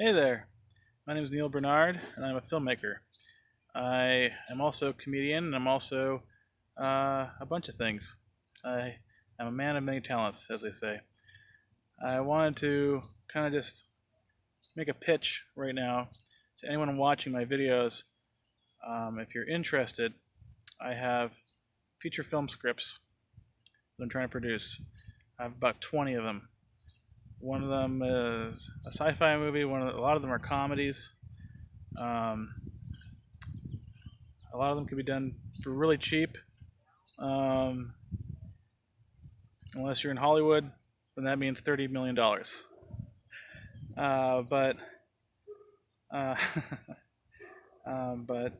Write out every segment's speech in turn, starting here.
Hey there, my name is Neil Bernard, and I'm a filmmaker. I am also a comedian, and I'm also a bunch of things. I am a man of many talents, as they say. I wanted to kind of just make a pitch right now to anyone watching my videos. If you're interested, I have feature film scripts that I'm trying to produce. I have about 20 of them. One of them is a sci-fi movie. A lot of them are comedies. Um, A lot of them can be done for really cheap, um, unless you're in Hollywood, then that means $30 million. But uh, but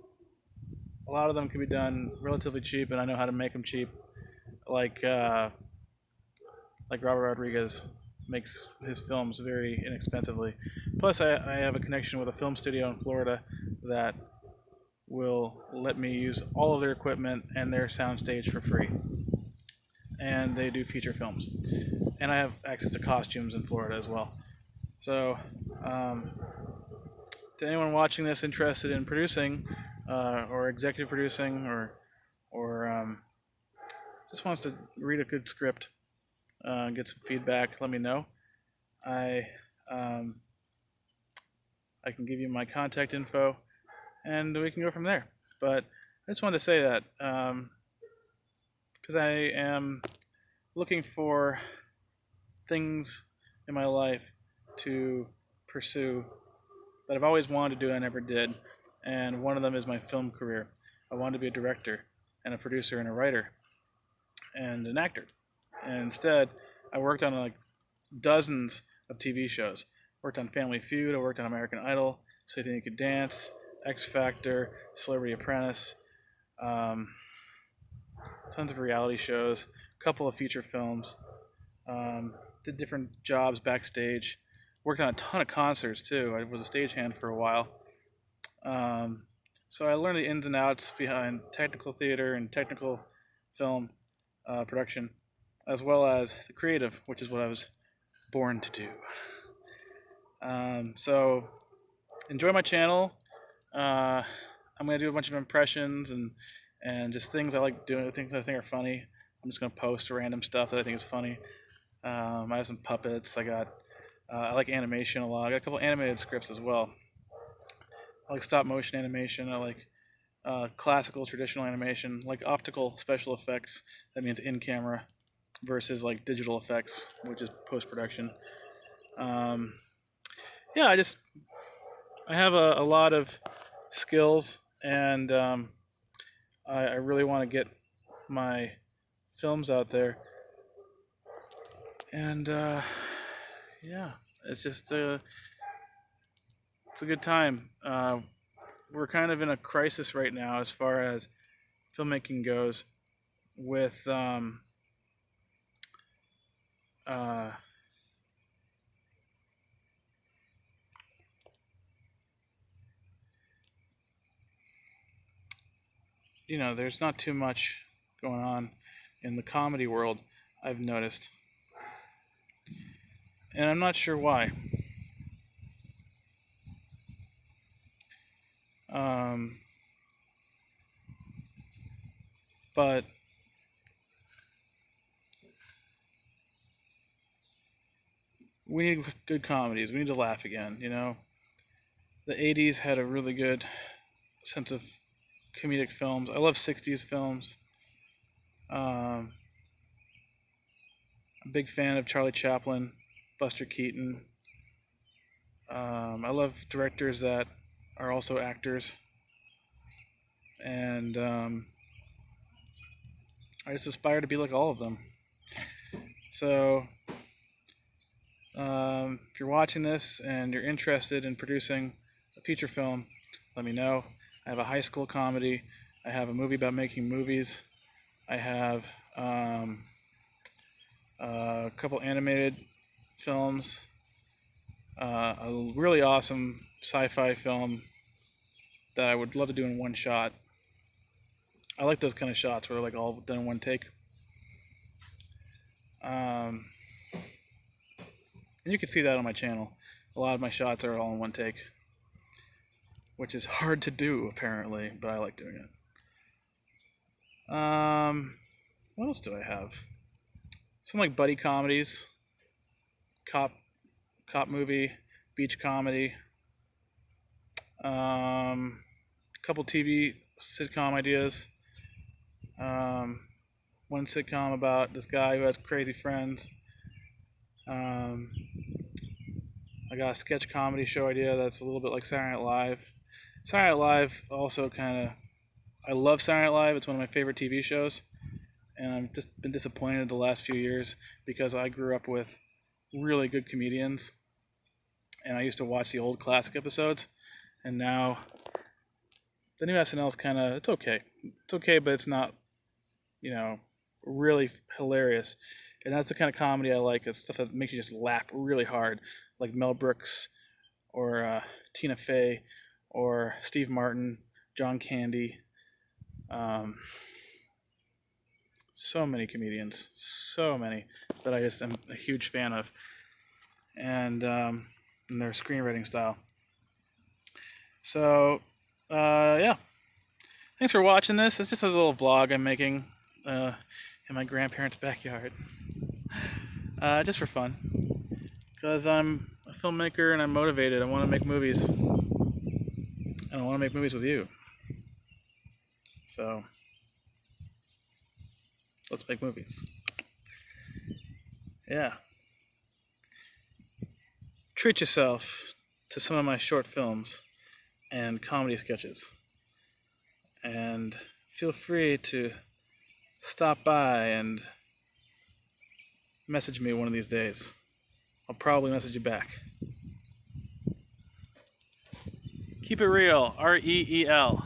a lot of them can be done relatively cheap, and I know how to make them cheap. Like uh, like Robert Rodriguez makes his films very inexpensively. Plus, I have a connection with a film studio in Florida that will let me use all of their equipment and their soundstage for free, and they do feature films. And I have access to costumes in Florida as well. So, um, to anyone watching this interested in producing or executive producing or just wants to read a good script, get some feedback, let me know. I um, I can give you my contact info, and we can go from there. But I just wanted to say that because I am looking for things in my life to pursue that I've always wanted to do and I never did. And one of them is my film career. I wanted to be a director and a producer and a writer and an actor. And instead, I worked on like dozens of TV shows. Worked on Family Feud. I worked on American Idol, So You Think You Could Dance, X Factor, Celebrity Apprentice, um, tons of reality shows, a couple of feature films. Did different jobs backstage. Worked on a ton of concerts too. I was a stagehand for a while. Um, so I learned the ins and outs behind technical theater and technical film production, as well as the creative, which is what I was born to do. So enjoy my channel. Uh, I'm gonna do a bunch of impressions and just things I like doing, things I think are funny. I'm just gonna post random stuff that I think is funny. I have some puppets. I like animation a lot. I got a couple animated scripts as well. I like stop motion animation. I like classical traditional animation, like optical special effects. That means in camera versus like digital effects, which is post production. Um, yeah, I have a lot of skills, and I really want to get my films out there. And yeah, it's just it's a good time. We're kind of in a crisis right now as far as filmmaking goes, with uh, there's not too much going on in the comedy world, I've noticed, and I'm not sure why. Um, but we need good comedies. We need to laugh again. The '80s had a really good sense of comedic films. I love '60s films. Um, I'm a big fan of Charlie Chaplin, Buster Keaton. I love directors that are also actors, and I just aspire to be like all of them. So, if you're watching this and you're interested in producing a feature film, let me know. I have a high school comedy. I have a movie about making movies. I have a couple animated films, a really awesome sci-fi film that I would love to do in one shot. I like those kind of shots where they're like all done in one take. Um, and you can see that on my channel. a lot of my shots are all in one take, which is hard to do apparently, but I like doing it. What else do I have? Some like buddy comedies, cop movie, beach comedy, a couple TV sitcom ideas. One sitcom about this guy who has crazy friends. I got a sketch comedy show idea that's a little bit like Saturday Night Live. Saturday Night Live also kind of, I love Saturday Night Live. It's one of my favorite TV shows, and I've just been disappointed the last few years because I grew up with really good comedians, and I used to watch the old classic episodes, and now the new SNL is kind of, it's okay. It's okay, but it's not, really hilarious. And that's the kind of comedy I like. It's stuff that makes you just laugh really hard, like Mel Brooks or Tina Fey or Steve Martin, John Candy. So many comedians, so many that I just am a huge fan of, and their screenwriting style. So, yeah. Thanks for watching this. It's just a little vlog I'm making in my grandparents' backyard. Just for fun. Because I'm a filmmaker and I'm motivated. I want to make movies. And I want to make movies with you. So, let's make movies. Yeah. Treat yourself to some of my short films and comedy sketches. And feel free to stop by and message me one of these days. I'll probably message you back. Keep it real. REEL.